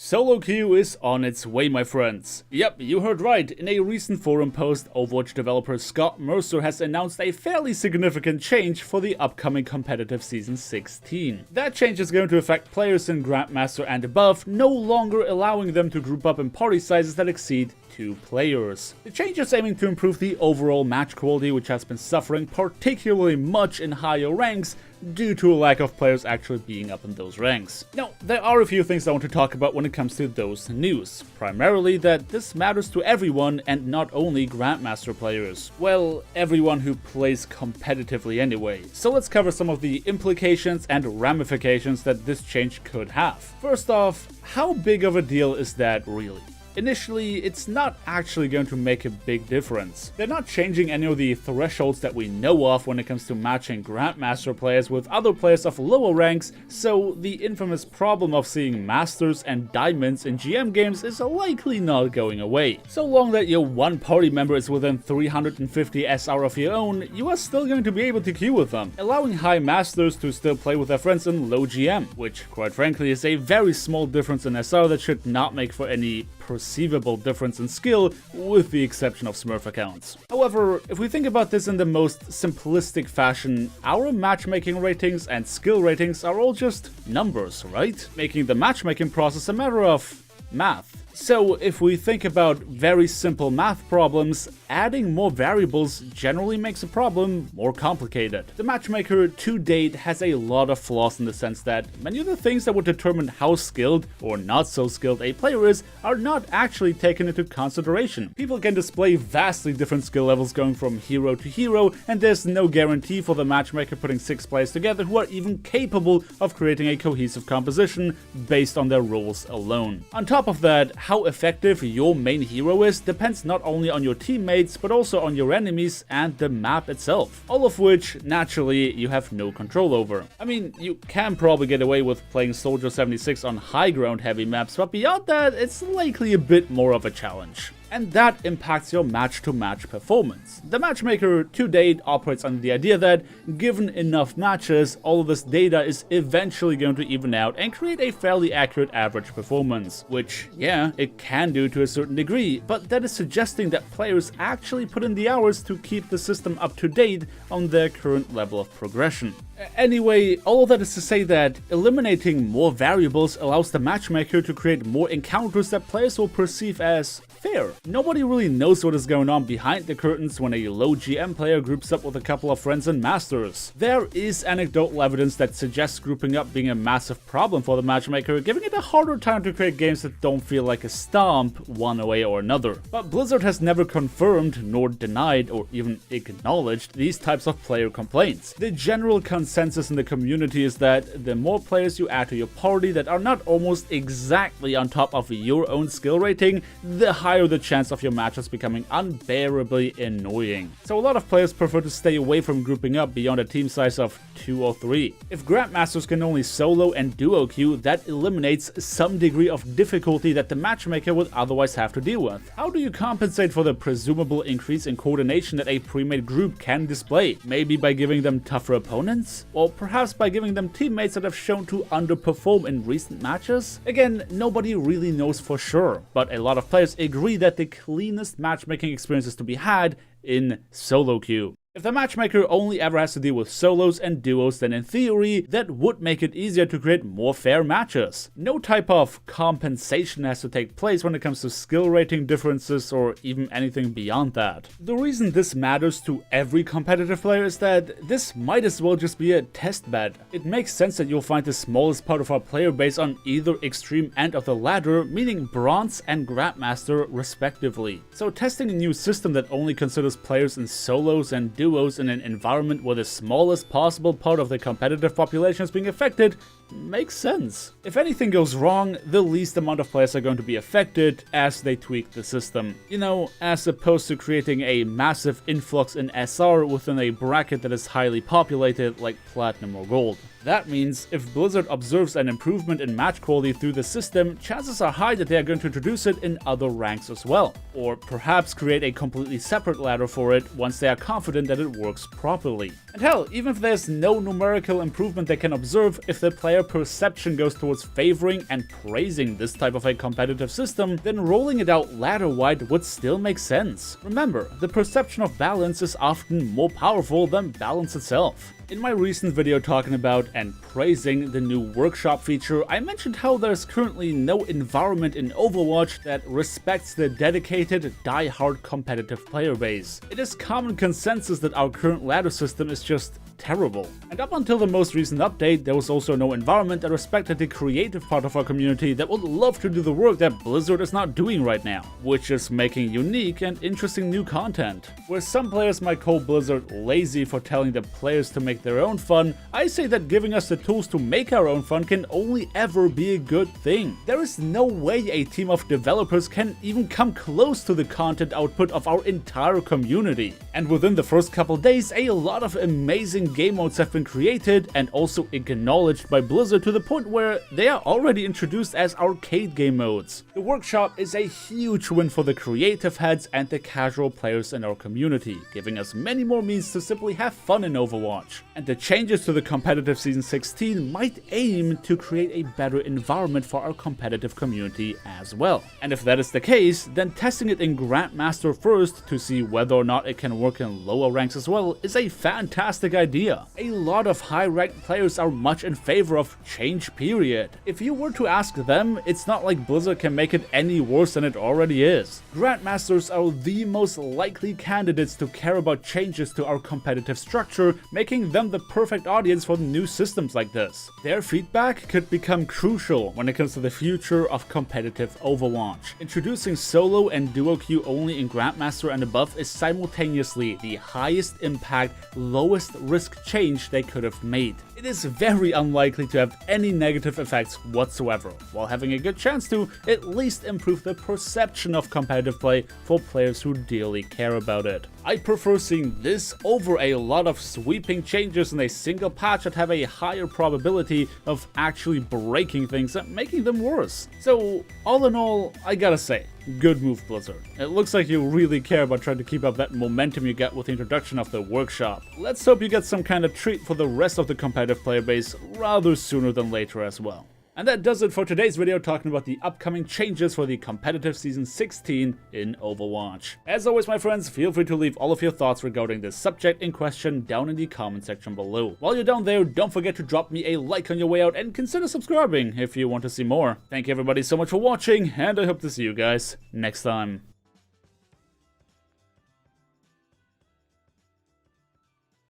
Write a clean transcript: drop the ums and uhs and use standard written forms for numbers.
Solo Queue is on its way, my friends. Yep, you heard right. In a recent forum post, Overwatch developer Scott Mercer has announced a fairly significant change for the upcoming competitive Season 16. That change is going to affect players in GrandMaster and above, no longer allowing them to group up in party sizes that exceed 2 players. The change is aiming to improve the overall match quality, which has been suffering particularly much in higher ranks due to a lack of players actually being up in those ranks. Now, there are a few things I want to talk about when it comes to those news. Primarily that this matters to everyone and not only Grandmaster players. Well, everyone who plays competitively anyway. So let's cover some of the implications and ramifications that this change could have. First off, how big of a deal is that really? Initially, it's not actually going to make a big difference. They're not changing any of the thresholds that we know of when it comes to matching Grandmaster players with other players of lower ranks, so the infamous problem of seeing Masters and Diamonds in GM games is likely not going away. So long that your one party member is within 350 SR of your own, you are still going to be able to queue with them, allowing high Masters to still play with their friends in low GM, which quite frankly is a very small difference in SR that should not make for any perceivable difference in skill, with the exception of Smurf accounts. However, if we think about this in the most simplistic fashion, our matchmaking ratings and skill ratings are all just numbers, right? Making the matchmaking process a matter of math. So if we think about very simple math problems, adding more variables generally makes a problem more complicated. The matchmaker to date has a lot of flaws in the sense that many of the things that would determine how skilled or not so skilled a player is are not actually taken into consideration. People can display vastly different skill levels going from hero to hero, and there's no guarantee for the matchmaker putting 6 players together who are even capable of creating a cohesive composition based on their roles alone. On top of that, how effective your main hero is depends not only on your teammates, but also on your enemies and the map itself. All of which, naturally, you have no control over. I mean, you can probably get away with playing Soldier 76 on high ground heavy maps, but beyond that, it's likely a bit more of a challenge. And that impacts your match-to-match performance. The matchmaker to date operates under the idea that, given enough matches, all of this data is eventually going to even out and create a fairly accurate average performance. Which, yeah, it can do to a certain degree, but that is suggesting that players actually put in the hours to keep the system up to date on their current level of progression. Anyway, all of that is to say that eliminating more variables allows the matchmaker to create more encounters that players will perceive as fair. Nobody really knows what is going on behind the curtains when a low GM player groups up with a couple of friends and Masters. There is anecdotal evidence that suggests grouping up being a massive problem for the matchmaker, giving it a harder time to create games that don't feel like a stomp one way or another. But Blizzard has never confirmed, nor denied, or even acknowledged these types of player complaints. The general consensus in the community is that the more players you add to your party that are not almost exactly on top of your own skill rating, the higher the chance of your matches becoming unbearably annoying. So a lot of players prefer to stay away from grouping up beyond a team size of 2 or 3. If Grandmasters can only solo and duo queue, that eliminates some degree of difficulty that the matchmaker would otherwise have to deal with. How do you compensate for the presumable increase in coordination that a pre-made group can display? Maybe by giving them tougher opponents? Or perhaps by giving them teammates that have shown to underperform in recent matches? Again, nobody really knows for sure, but a lot of players agree that the cleanest matchmaking experience is to be had in solo queue. If the matchmaker only ever has to deal with solos and duos, then in theory, that would make it easier to create more fair matches. No type of compensation has to take place when it comes to skill rating differences or even anything beyond that. The reason this matters to every competitive player is that this might as well just be a test bed. It makes sense that you'll find the smallest part of our player base on either extreme end of the ladder, meaning Bronze and Grandmaster respectively. So testing a new system that only considers players in solos and duos in an environment where the smallest possible part of the competitive population is being affected makes sense. If anything goes wrong, the least amount of players are going to be affected as they tweak the system. You know, as opposed to creating a massive influx in SR within a bracket that is highly populated like Platinum or Gold. That means if Blizzard observes an improvement in match quality through the system, chances are high that they are going to introduce it in other ranks as well, or perhaps create a completely separate ladder for it once they are confident that it works properly. And hell, even if there's no numerical improvement they can observe, if the player perception goes towards favoring and praising this type of a competitive system, then rolling it out ladder-wide would still make sense. Remember, the perception of balance is often more powerful than balance itself. In my recent video talking about and praising the new workshop feature, I mentioned how there's currently no environment in Overwatch that respects the dedicated, die-hard competitive player base. It is common consensus that our current ladder system is just terrible. And up until the most recent update, there was also no environment that respected the creative part of our community that would love to do the work that Blizzard is not doing right now, which is making unique and interesting new content. Where some players might call Blizzard lazy for telling the players to make their own fun, I say that giving us the tools to make our own fun can only ever be a good thing. There is no way a team of developers can even come close to the content output of our entire community. And within the first couple days, a lot of amazing game modes have been created and also acknowledged by Blizzard to the point where they are already introduced as arcade game modes. The workshop is a huge win for the creative heads and the casual players in our community, giving us many more means to simply have fun in Overwatch. And the changes to the competitive Season 16 might aim to create a better environment for our competitive community as well. And if that is the case, then testing it in GrandMaster first to see whether or not it can work in lower ranks as well is a fantastic idea. A lot of high-ranked players are much in favor of change period. If you were to ask them, it's not like Blizzard can make it any worse than it already is. Grandmasters are the most likely candidates to care about changes to our competitive structure, making them the perfect audience for new systems like this. Their feedback could become crucial when it comes to the future of competitive Overwatch. Introducing solo and duo queue only in Grandmaster and above is simultaneously the highest impact, lowest risk change they could have made. It is very unlikely to have any negative effects whatsoever, while having a good chance to at least improve the perception of competitive play for players who dearly care about it. I prefer seeing this over a lot of sweeping changes in a single patch that have a higher probability of actually breaking things and making them worse. So all in all, I gotta say, good move, Blizzard. It looks like you really care about trying to keep up that momentum you got with the introduction of the workshop. Let's hope you get some kind of treat for the rest of the competitive player base rather sooner than later as well. And that does it for today's video talking about the upcoming changes for the competitive Season 16 in Overwatch. As always, my friends, feel free to leave all of your thoughts regarding this subject in question down in the comment section below. While you're down there, don't forget to drop me a like on your way out and consider subscribing if you want to see more. Thank you everybody so much for watching, and I hope to see you guys next time.